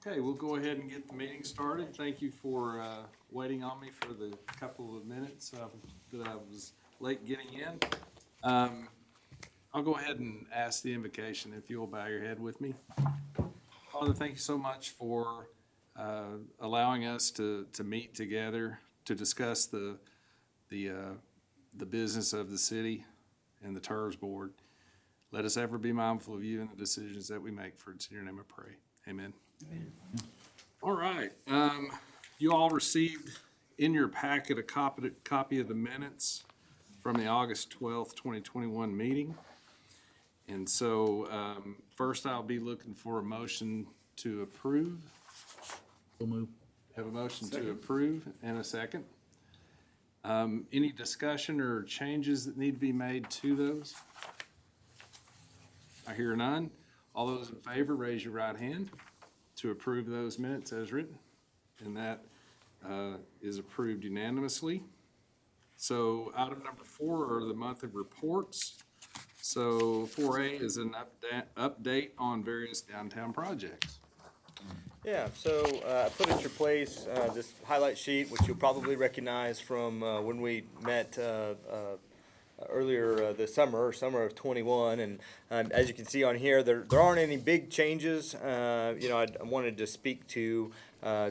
Okay, we'll go ahead and get the meeting started. Thank you for waiting on me for the couple of minutes that I was late getting in. I'll go ahead and ask the invocation if you'll bow your head with me. Father, thank you so much for allowing us to meet together to discuss the business of the city and the Tirz board. Let us ever be mindful of you and the decisions that we make, for it's in your name I pray. Amen. Amen. All right. You all received in your packet a copy of the minutes from the August 12th, 2021 meeting. And so first I'll be looking for a motion to approve. We'll move. Have a motion to approve and a second. Any discussion or changes that need to be made to those? I hear none. All those in favor, raise your right hand to approve those minutes as written. And that is approved unanimously. So item number 4 are the monthly reports. So 4A is an update on various downtown projects. Yeah, so I put at your place this highlight sheet, which you'll probably recognize from when we met earlier this summer of 21, and as you can see on here, there aren't any big changes. I wanted to speak to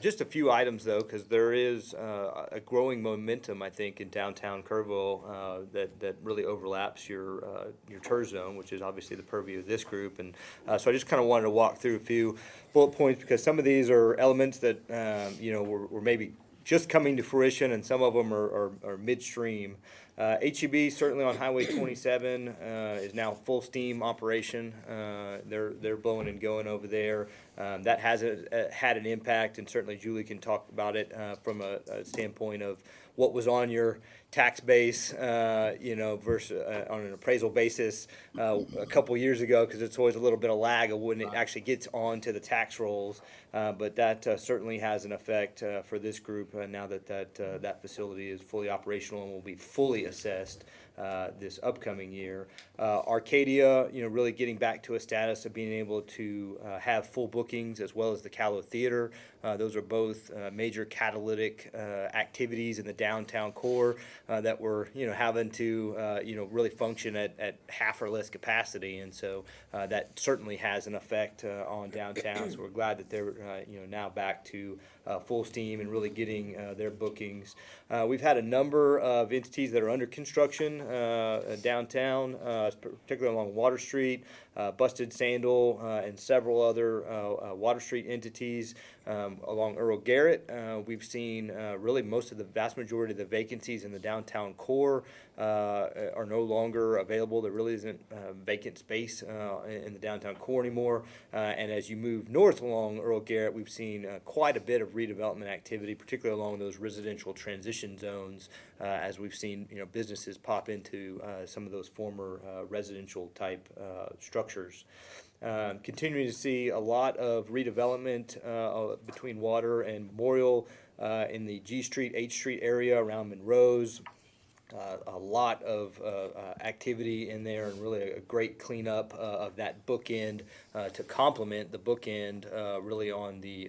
just a few items though, because there is a growing momentum, I think, in downtown Kerrville that really overlaps your Tirz zone, which is obviously the purview of this group, and so I just kind of wanted to walk through a few bullet points because some of these are elements that were maybe just coming to fruition, and some of them are midstream. HEB certainly on Highway 27 is now full steam operation. They're blowing and going over there. That has had an impact, and certainly Julie can talk about it from a standpoint of what was on your tax base, versus on an appraisal basis a couple years ago, because it's always a little bit of lag of when it actually gets onto the tax rolls. But that certainly has an effect for this group now that facility is fully operational and will be fully assessed this upcoming year. Arcadia, really getting back to a status of being able to have full bookings, as well as the Callow Theater. Those are both major catalytic activities in the downtown core that were having to really function at half or less capacity, and so that certainly has an effect on downtown. So we're glad that they're now back to full steam and really getting their bookings. We've had a number of entities that are under construction downtown, particularly along Water Street, Busted Sandal, and several other Water Street entities. Along Earl Garrett, we've seen really most of the vast majority of the vacancies in the downtown core are no longer available. There really isn't vacant space in the downtown core anymore. And as you move north along Earl Garrett, we've seen quite a bit of redevelopment activity, particularly along those residential transition zones, as we've seen businesses pop into some of those former residential type structures. Continuing to see a lot of redevelopment between Water and Memorial in the G Street, H Street area around Monroe's. A lot of activity in there, and really a great cleanup of that bookend to complement the bookend really on the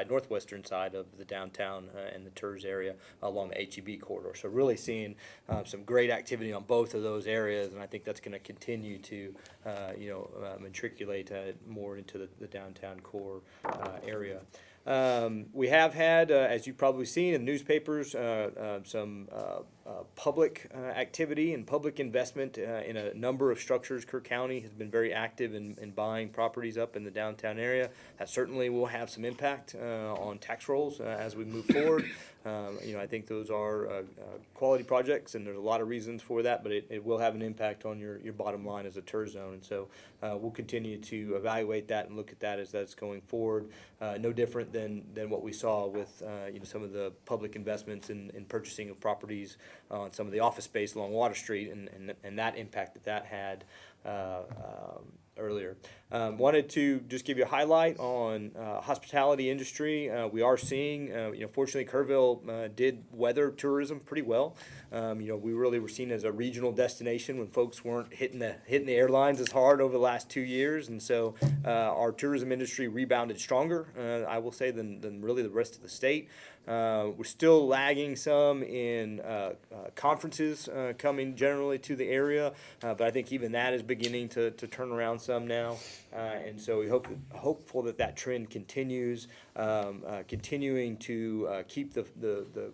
northwestern side of the downtown and the Tirz area along the HEB corridor. So really seeing some great activity on both of those areas, and I think that's going to continue to matriculate more into the downtown core area. We have had, as you've probably seen in the newspapers, some public activity and public investment in a number of structures. Kerr County has been very active in buying properties up in the downtown area. That certainly will have some impact on tax rolls as we move forward. I think those are quality projects, and there's a lot of reasons for that, but it will have an impact on your bottom line as a Tirz zone. And so we'll continue to evaluate that and look at that as that's going forward. No different than what we saw with some of the public investments in purchasing of properties on some of the office space along Water Street, and that impact that had earlier. Wanted to just give you a highlight on hospitality industry. We are seeing, fortunately, Kerrville did weather tourism pretty well. We really were seen as a regional destination when folks weren't hitting the airlines as hard over the last 2 years, and so our tourism industry rebounded stronger, I will say, than really the rest of the state. We're still lagging some in conferences coming generally to the area, but I think even that is beginning to turn around some now. And so we hopeful that trend continues, continuing to keep the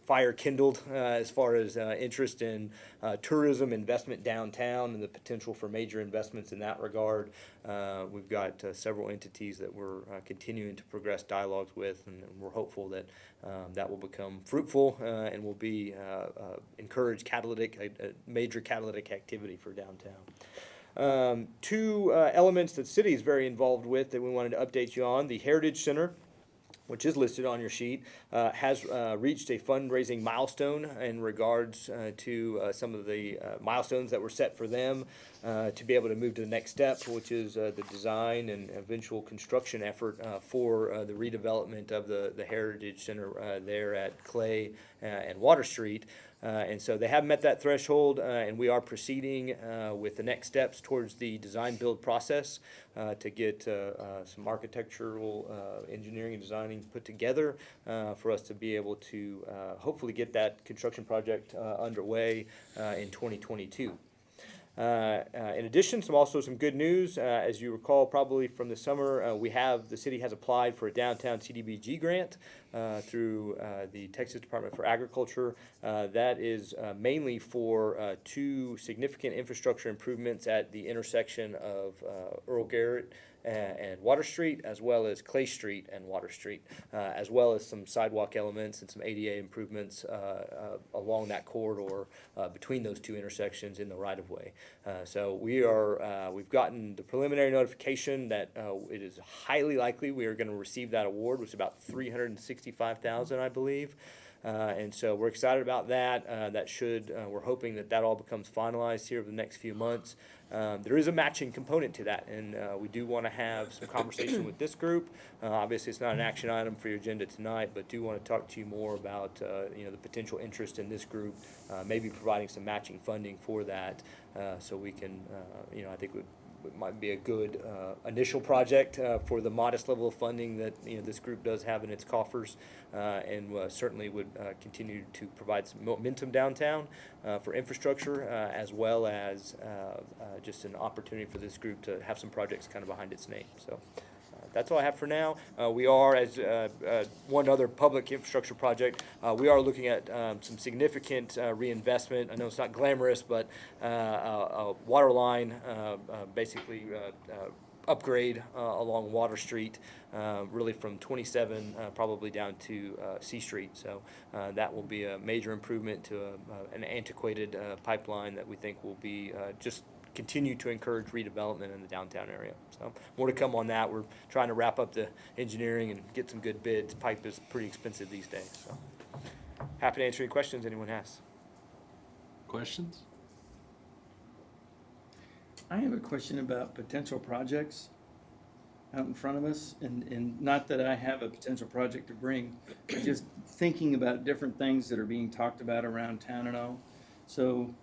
fire kindled as far as interest in tourism investment downtown and the potential for major investments in that regard. We've got several entities that we're continuing to progress dialogues with, and we're hopeful that that will become fruitful and will be encourage a major catalytic activity for downtown. Two elements that city is very involved with that we wanted to update you on. The Heritage Center, which is listed on your sheet, has reached a fundraising milestone in regards to some of the milestones that were set for them to be able to move to the next step, which is the design and eventual construction effort for the redevelopment of the Heritage Center there at Clay and Water Street. And so they have met that threshold, and we are proceeding with the next steps towards the design build process to get some architectural engineering and designing put together for us to be able to hopefully get that construction project underway in 2022. In addition, some good news. As you recall, probably from the summer, the city has applied for a downtown Cdbg grant through the Texas Department for Agriculture. That is mainly for two significant infrastructure improvements at the intersection of Earl Garrett and Water Street, as well as Clay Street and Water Street, as well as some sidewalk elements and some ADA improvements along that corridor between those two intersections in the right-of-way. So we've gotten the preliminary notification that it is highly likely we are going to receive that award, which is about $365,000, I believe. And so we're excited about that. We're hoping that all becomes finalized here over the next few months. There is a matching component to that, and we do want to have some conversation with this group. Obviously, it's not an action item for your agenda tonight, but do want to talk to you more about the potential interest in this group, maybe providing some matching funding for that, so we can, I think it might be a good initial project for the modest level of funding that this group does have in its coffers, and certainly would continue to provide some momentum downtown for infrastructure, as well as just an opportunity for this group to have some projects kind of behind its name. So that's all I have for now. We are, as one other public infrastructure project, we are looking at some significant reinvestment. I know it's not glamorous, but a water line, basically upgrade along Water Street, really from 27 probably down to C Street. So that will be a major improvement to an antiquated pipeline that we think will be just continue to encourage redevelopment in the downtown area. So more to come on that. We're trying to wrap up the engineering and get some good bids. Pipe is pretty expensive these days. So happy to answer any questions anyone has. Questions? I have a question about potential projects out in front of us, and not that I have a potential project to bring, but just thinking about different things that are being talked about around town and all. So,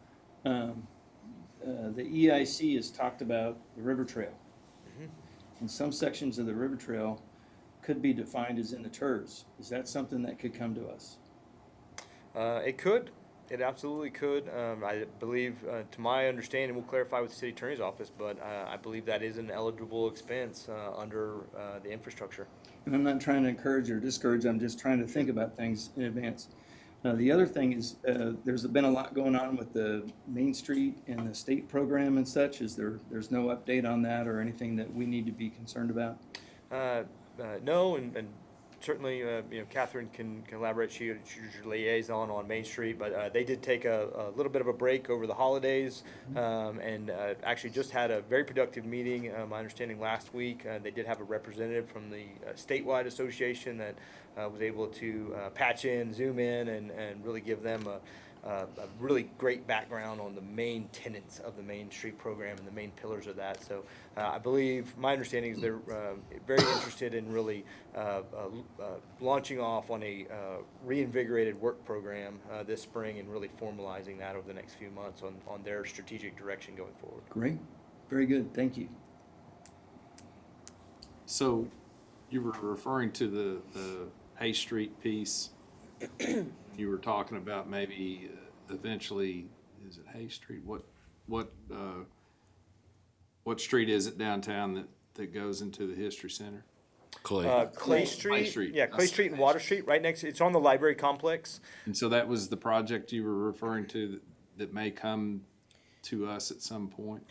the EIC has talked about the river trail. And some sections of the river trail could be defined as in the Tirz. Is that something that could come to us? It could. It absolutely could. I believe, to my understanding, we'll clarify with the city attorney's office, but I believe that is an eligible expense under the infrastructure. And I'm not trying to encourage or discourage, I'm just trying to think about things in advance. The other thing is, there's been a lot going on with the Main Street and the state program and such. There's no update on that or anything that we need to be concerned about? No, and certainly, Catherine can elaborate. She's your liaison on Main Street, but they did take a little bit of a break over the holidays, and actually just had a very productive meeting. My understanding last week, they did have a representative from the statewide association that was able to patch in, zoom in, and really give them a really great background on the main tenets of the Main Street program and the main pillars of that. So I believe, my understanding is they're very interested in really launching off on a reinvigorated work program this spring and really formalizing that over the next few months on their strategic direction going forward. Great, very good, thank you. So you were referring to the Hay Street piece. You were talking about maybe eventually, is it Hay Street? What street is it downtown that goes into the History Center? Clay Street. Street. Yeah, Clay Street and Water Street, right next, it's on the library complex. And so that was the project you were referring to that may come to us at some point?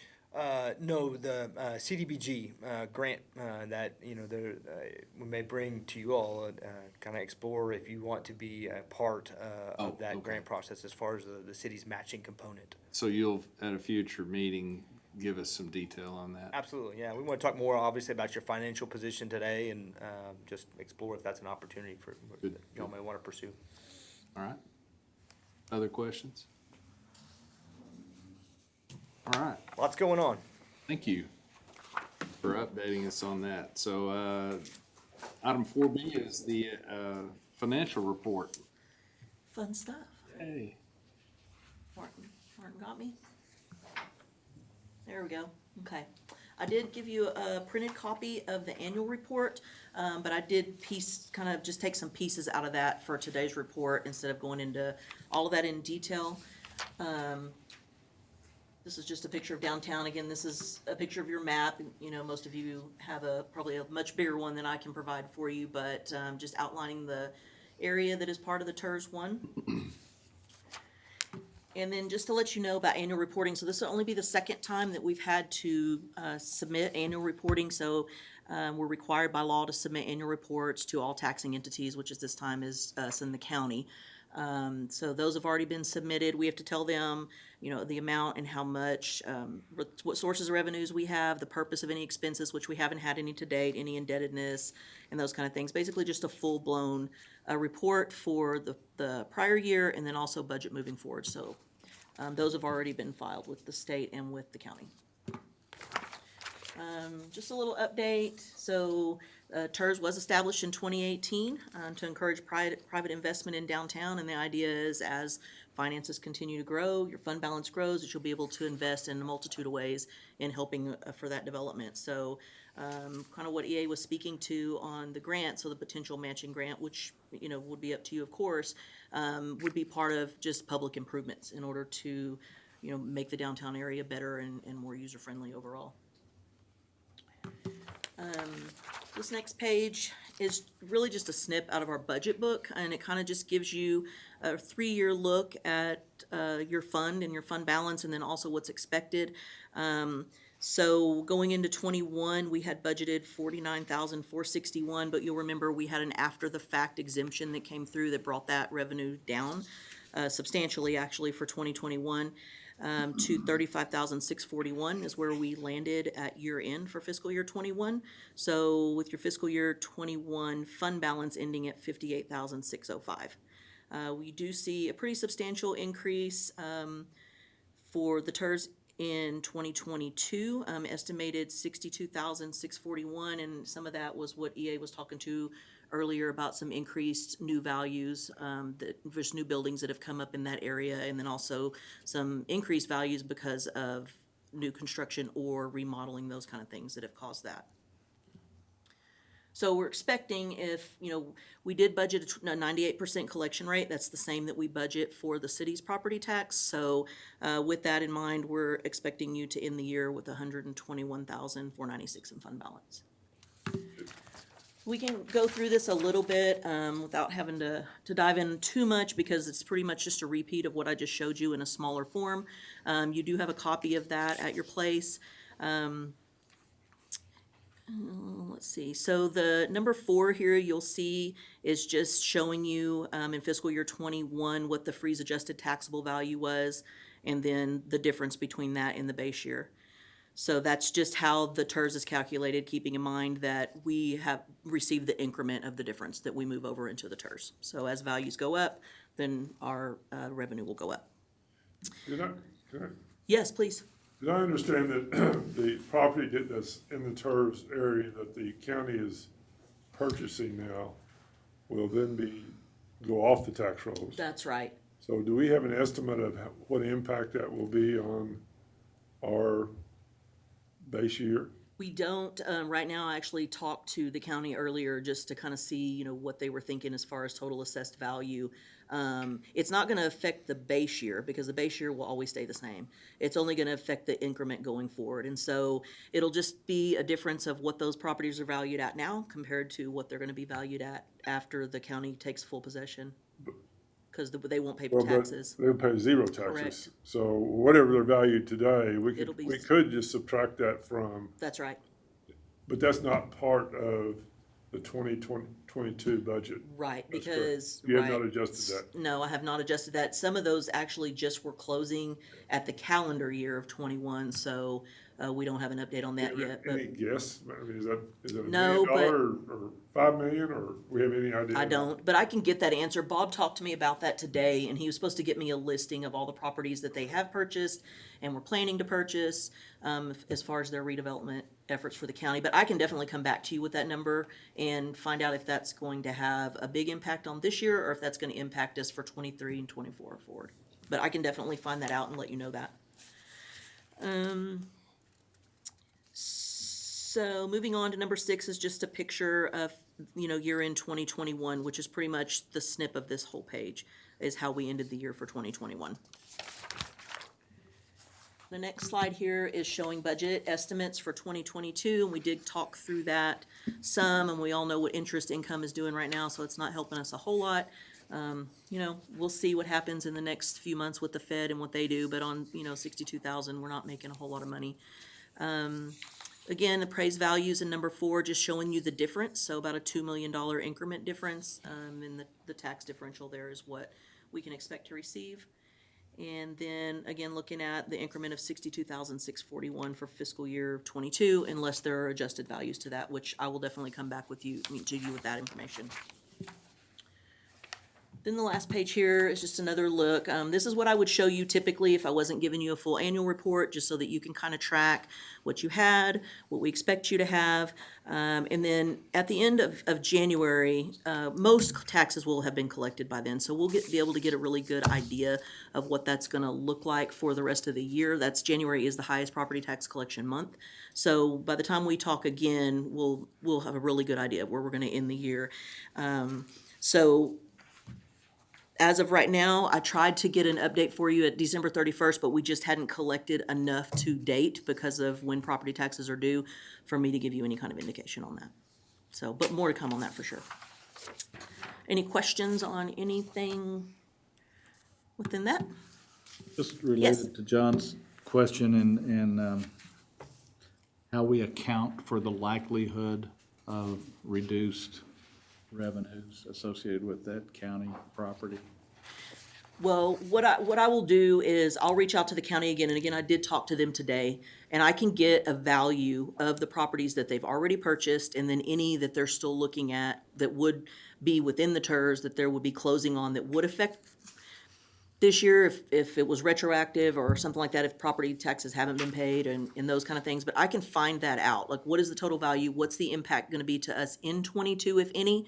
No, the Cdbg grant that we may bring to you all, kind of explore if you want to be a part of that okay. grant process as far as the city's matching component. So you'll, at a future meeting, give us some detail on that? Absolutely, yeah. We want to talk more, obviously, about your financial position today and just explore if that's an opportunity for Good. y'all may want to pursue. All right. Other questions? All right. Lots going on. Thank you for updating us on that. So, item 4B is the financial report. Fun stuff. Hey. Martin got me? There we go. Okay. I did give you a printed copy of the annual report, but I did kind of just take some pieces out of that for today's report instead of going into all of that in detail. This is just a picture of downtown. Again, this is a picture of your map. You know, most of you have probably a much bigger one than I can provide for you, but just outlining the area that is part of the Tirz 1. And then just to let you know about annual reporting, so this will only be the second time that we've had to submit annual reporting. So we're required by law to submit annual reports to all taxing entities, which is this time is us in the county. So those have already been submitted. We have to tell them, you know, the amount and how much, what sources of revenues we have, the purpose of any expenses, which we haven't had any to date, any indebtedness, and those kind of things. Basically just a full-blown report for the prior year and then also budget moving forward. So those have already been filed with the state and with the county. Just a little update. So Tirz was established in 2018 to encourage private investment in downtown, and the idea is as finances continue to grow, your fund balance grows, that you'll be able to invest in a multitude of ways in helping for that development. So kind of what EA was speaking to on the grant, so the potential matching grant, which would be up to you, of course, would be part of just public improvements in order to make the downtown area better and more user-friendly overall. This next page is really just a snip out of our budget book, and it kind of just gives you a 3-year look at your fund and your fund balance, and then also what's expected. So going into 21, we had budgeted $49,461, but you'll remember we had an after-the-fact exemption that came through that brought that revenue down substantially, actually, for 2021. To $35,641 is where we landed at year end for fiscal year 21. So with your fiscal year 21 fund balance ending at $58,605. We do see a pretty substantial increase for the Tirz in 2022, estimated $62,641, and some of that was what EA was talking to earlier about some increased new values, there's new buildings that have come up in that area, and then also some increased values because of new construction or remodeling, those kind of things that have caused that. So we're expecting, if we did budget a 98% collection rate, that's the same that we budget for the city's property tax. So with that in mind, we're expecting you to end the year with $121,496 in fund balance. We can go through this a little bit without having to dive in too much, because it's pretty much just a repeat of what I just showed you in a smaller form. You do have a copy of that at your place. Let's see. So the number 4 here you'll see is just showing you in fiscal year 21 what the freeze adjusted taxable value was, and then the difference between that and the base year. So that's just how the Tirz is calculated, keeping in mind that we have received the increment of the difference that we move over into the Tirz. So as values go up, then our revenue will go up. Did I, Yes, please. did I understand that the property that's in the Tirz area that the county is purchasing now will then go off the tax rolls? That's right. So do we have an estimate of what impact that will be on our base year? We don't, right now, I actually talked to the county earlier just to kind of see, what they were thinking as far as total assessed value. It's not gonna affect the base year, because the base year will always stay the same. It's only gonna affect the increment going forward, and so it'll just be a difference of what those properties are valued at now compared to what they're gonna be valued at after the county takes full possession. Because they won't pay Well, but taxes. they'll pay zero taxes. Correct. So whatever they're valued today, It'll be- we could just subtract that from, That's right. but that's not part of the 2022 budget. Right, That's correct. because, You have right. not adjusted that. No, I have not adjusted that. Some of those actually just were closing at the calendar year of 21, so we don't have an update on that yet. But Any guess? I mean, is it $1 No, million or 5 million, or we have any idea? I don't, but I can get that answer. Bob talked to me about that today, and he was supposed to get me a listing of all the properties that they have purchased and were planning to purchase, as far as their redevelopment efforts for the county. But I can definitely come back to you with that number and find out if that's going to have a big impact on this year, or if that's gonna impact us for 23 and 24 forward. But I can definitely find that out and let you know that. So moving on to number 6 is just a picture of, year-end 2021, which is pretty much the snip of this whole page, is how we ended the year for 2021. The next slide here is showing budget estimates for 2022, and we did talk through that some, and we all know what interest income is doing right now, so it's not helping us a whole lot. We'll see what happens in the next few months with the Fed and what they do, but on, 62,000, we're not making a whole lot of money. Again, appraised values in number 4, just showing you the difference, so about a $2 million increment difference, and the tax differential there is what we can expect to receive. And then, again, looking at the increment of 62,641 for fiscal year 22, unless there are adjusted values to that, which I will definitely come back to you with that information. Then the last page here is just another look. This is what I would show you typically if I wasn't giving you a full annual report, just so that you can kind of track what you had, what we expect you to have. And then at the end of January, most taxes will have been collected by then. So we'll be able to get a really good idea of what that's gonna look like for the rest of the year. January is the highest property tax collection month. So by the time we talk again, we'll have a really good idea of where we're gonna end the year. So as of right now, I tried to get an update for you at December 31st, but we just hadn't collected enough to date because of when property taxes are due for me to give you any kind of indication on that. So, but more to come on that for sure. Any questions on anything within that? Just Yes. related to John's question and how we account for the likelihood of reduced revenues associated with that county property. Well, what I will do is I'll reach out to the county again, and again, I did talk to them today, and I can get a value of the properties that they've already purchased, and then any that they're still looking at that would be within the Tirz that there would be closing on that would affect this year if it was retroactive or something like that, if property taxes haven't been paid and those kind of things. But I can find that out. Like, what is the total value? What's the impact gonna be to us in 22, if any?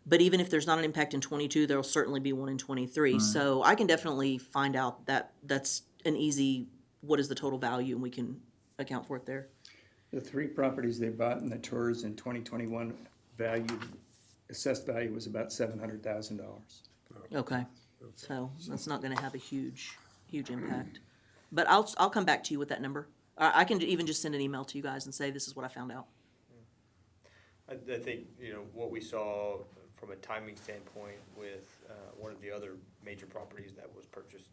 But even if there's not an impact in 22, there'll certainly be one in 23. So I can definitely find out that's an easy, what is the total value, and we can account for it there. The 3 properties they bought in the Tirz in 2021 assessed value was about $700,000. Okay, so that's not gonna have a huge impact. But I'll come back to you with that number. I can even just send an email to you guys and say, this is what I found out. I think, what we saw from a timing standpoint with one of the other major properties that was purchased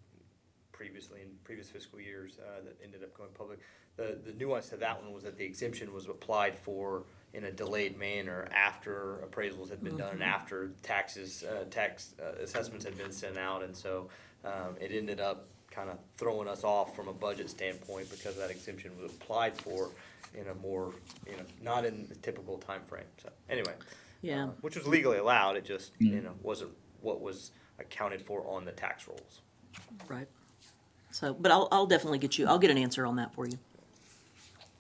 previously in previous fiscal years that ended up going public, the nuance to that one was that the exemption was applied for in a delayed manner after appraisals had been done and after tax assessments had been sent out. And so it ended up kind of throwing us off from a budget standpoint because that exemption was applied for in a more, not in the typical time frame. So anyway, Yeah. which was legally allowed, it just, wasn't what was accounted for on the tax rolls. Right. So, but I'll definitely I'll get an answer on that for you.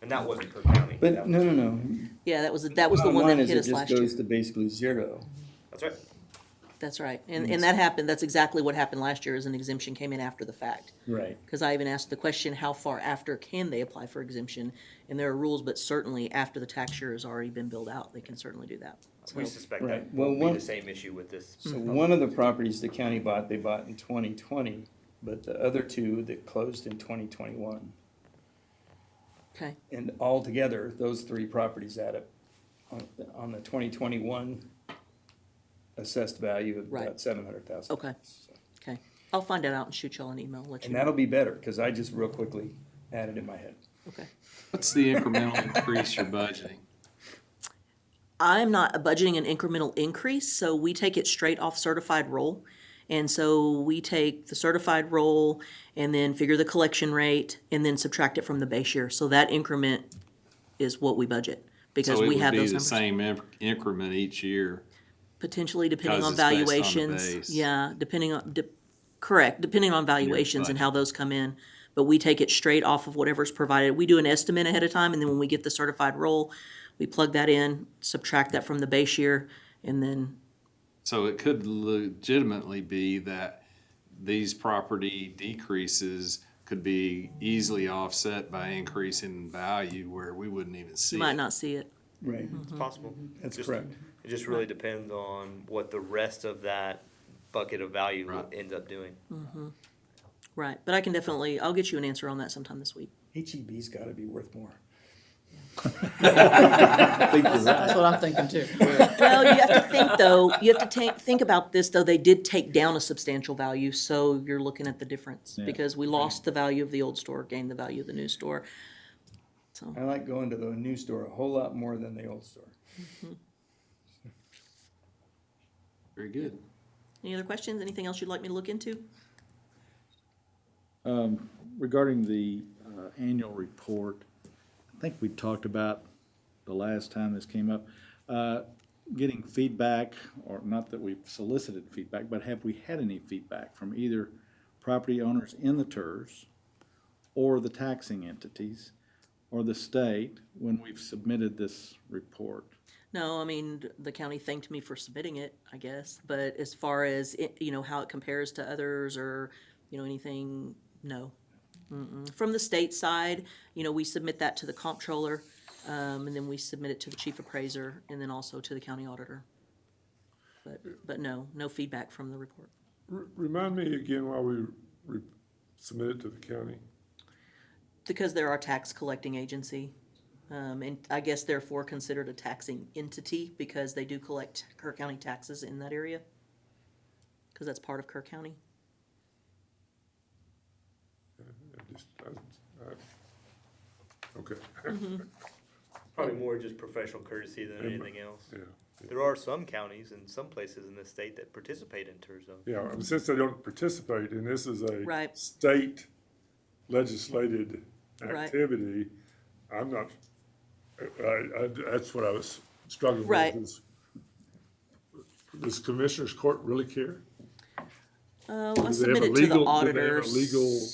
And that wasn't per county. But That no, was- no, no. Yeah, that was the Bottom one line that is hit it us just last year. goes to basically zero. That's right. That's right. And that happened, that's exactly what happened last year, is an exemption came in after the fact. Right. Because I even asked the question, how far after can they apply for exemption? And there are rules, but certainly after the tax year has already been billed out, they can certainly do that. We So, suspect Right. that Well, won't be one- the same issue with this. So one of the properties the county bought, they bought in 2020, but the other two that closed in 2021. okay, And altogether, those three properties add up on the 2021 assessed value of Right. about 700,000. Okay. okay. I'll find that out and shoot y'all an email, let you And know. that'll be better, because I just real quickly added in my head. Okay. What's the incremental increase you're budgeting? I'm not budgeting an incremental increase, so we take it straight off certified roll. And so we take the certified roll and then figure the collection rate and then subtract it from the base year. So that increment is what we budget, because So it we would have be those the numbers. same increment each year. Potentially, depending Because on it's based on the valuations. base. Yeah, correct, depending on valuations and how those come in. But we take it straight off of whatever's provided. We do an estimate ahead of time, and then when we get the certified roll, we plug that in, subtract that from the base year, and then, So it could legitimately be that these property decreases could be easily offset by increase in value where we wouldn't even see you might it. not see it. Right. It's possible. That's Just- correct. It just really depends on what the rest of that bucket of value Right. ends up doing. Right, but I can definitely, I'll get you an answer on that sometime this week. HEB's gotta be worth more. That's what I'm thinking too. Well, you have to think though, you have to think about this though, they did take down a substantial value, so you're looking at the difference. Yeah. Because we lost the value of the old store, gained the value of the new store. So, I like going to the new store a whole lot more than the old store. Very good. any other questions? Anything else you'd like me to look into? Regarding the annual report, I think we talked about the last time this came up, getting feedback, or not that we've solicited feedback, but have we had any feedback from either property owners in the Tirz or the taxing entities or the state when we've submitted this report? No, I mean, the county thanked me for submitting it, I guess, but as far as it, how it compares to others or, anything, no. From the state side, we submit that to the comptroller, and then we submit it to the chief appraiser, and then also to the county auditor. But no feedback from the report. Remind me again why we submit it to the county. Because they're our tax collecting agency, and I guess therefore considered a taxing entity, because they do collect Kerr County taxes in that area. Because that's part of Kerr County. Okay, Probably more just professional courtesy than anything else. yeah. There are some counties and some places in the state that participate in Tirz though. Yeah, since they don't participate, and this is a Right. state legislated Right. activity, I'm not, that's what I was struggling Right. with. Does Commissioners Court really care? I Do they have submit a it to the legal- do they have a auditors. legal-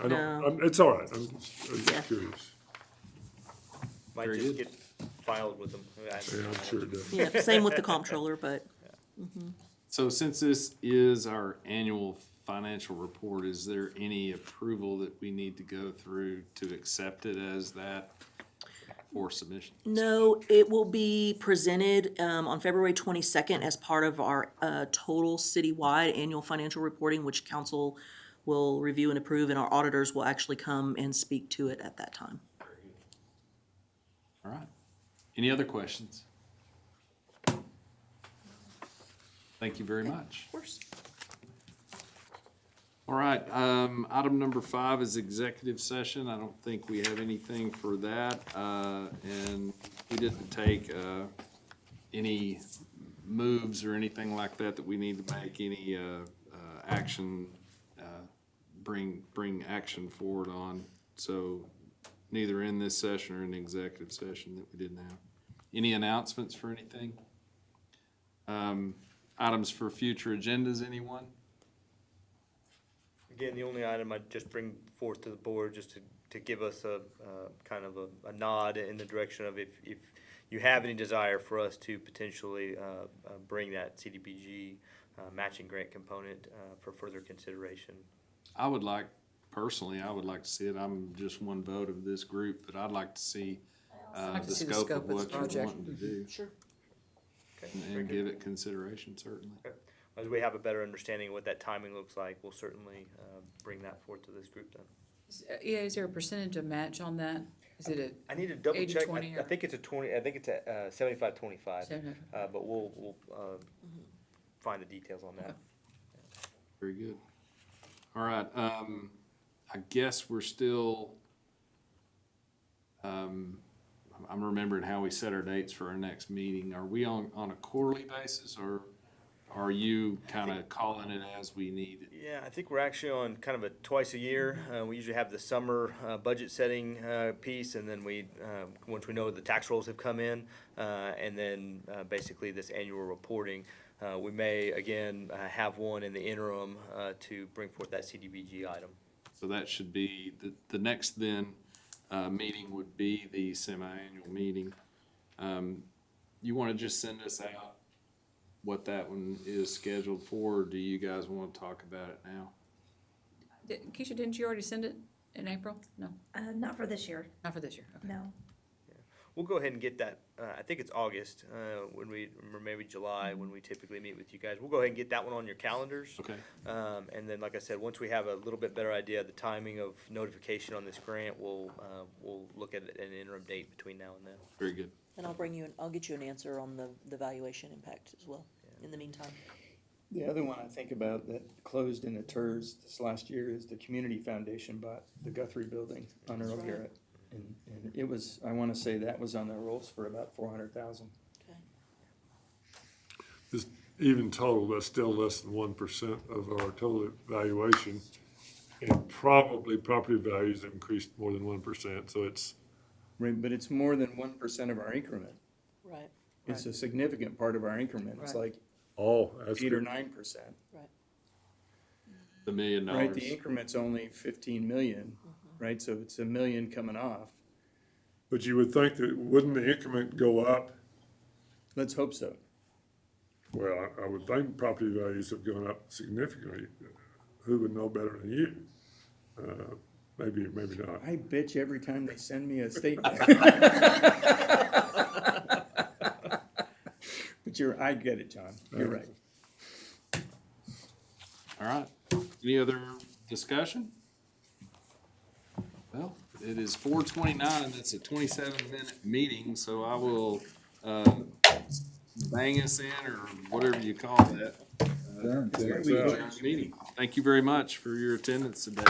I No. don't, it's all right, I'm Yeah. just curious. Might Very just good. get filed with them. Yeah, I'm sure it does. Yeah, same with the comptroller, but So since this is our annual financial report, is there any approval that we need to go through to accept it as that for submission? no, it will be presented on February 22nd as part of our total citywide annual financial reporting, which council will review and approve, and our auditors will actually come and speak to it at that time. All right. Any other questions? Thank you very much. Of course. All right, item number 5 is executive session. I don't think we have anything for that. And we didn't take any moves or anything like that we need to make, any action, bring action forward on. So neither in this session or in the executive session that we didn't have. Any announcements for anything? items for future agendas, anyone? Again, the only item I'd just bring forth to the board, just to give us a kind of a nod in the direction of if you have any desire for us to potentially bring that CDBG matching grant component for further consideration. Personally, I would like to see it. I'm just one vote of this group, but I'd like to see like to the see the scope scope of of the what you're project. wanting to do Sure. Okay, very and good. give it consideration, certainly. Okay. As we have a better understanding of what that timing looks like, we'll certainly bring that forth to this group then. Yeah, is there a percentage of match on that? Is it I need to double 80, check. 20 I think it's a 20. I think it's a 75-25. a? But we'll find the details on that. Very good. All right, I guess we're still, I'm remembering how we set our dates for our next meeting. Are we on a quarterly basis, or are you kind of calling it as we need it? Yeah, I think we're actually on kind of a twice a year. We usually have the summer budget setting piece, and then once we know the tax rolls have come in, and then basically this annual reporting. We may, again, have one in the interim to bring forth that CDBG item. So that should be, the next then meeting would be the semi-annual meeting. You want to just send us out what that one is scheduled for, or do you guys want to talk about it now? Keisha, didn't you already send it in April? No, Not for this year, not for this year. Okay. no. We'll go ahead and get that, I think it's August, or maybe July, when we typically meet with you guys. We'll go ahead and get that one on your calendars. Okay. And then, like I said, once we have a little bit better idea of the timing of notification on this grant, we'll look at an interim date between now and then. Very good. And I'll get you an answer on the valuation impact as well, in the meantime. The other one I think about that closed in the Tirz this last year is the Community Foundation bought the Guthrie Building on Earl right. Garrett. And it was, I wanna say that was on the rolls for about 400,000. Okay. This even total, that's still less than 1% of our total valuation. And probably property values have increased more than 1%, so it's, Right, but it's more than 1% of our increment. Right, It's a significant part of our increment. It's Right. like oh, that's 8 or good. 9%. right. The $1 million. Right, the increment's only 15 million, right? So it's $1 million coming off. But you would think that, wouldn't the increment go up? Let's hope so. Well, I would think property values have gone up significantly. Who would know better than you? Maybe, maybe not. I bitch every time they send me a statement. But I get it, John. You're right. All right. Any other discussion? Well, it is 4:29. That's a 27-minute meeting, so I will bang us in, or whatever you call that. Meeting. Thank you very much for your attendance today.